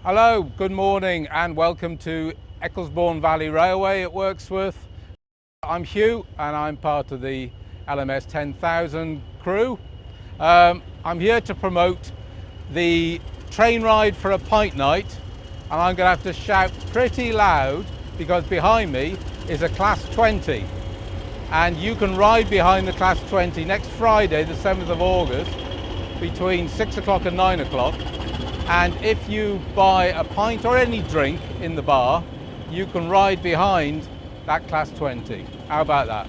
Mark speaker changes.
Speaker 1: Hello, good morning and welcome to Ecclesbourne Valley Railway at Wirksworth. I'm Hugh and I'm part of the LMS 10,000 crew. I'm here to promote the train ride for a pint night, and I'm going to have to shout pretty loud because behind me is a Class 20, and you can ride behind the Class 20 next Friday the 7th of August between 6 o'clock and 9 o'clock. And if you buy a pint or any drink in the bar, you can ride behind that Class 20. How about that?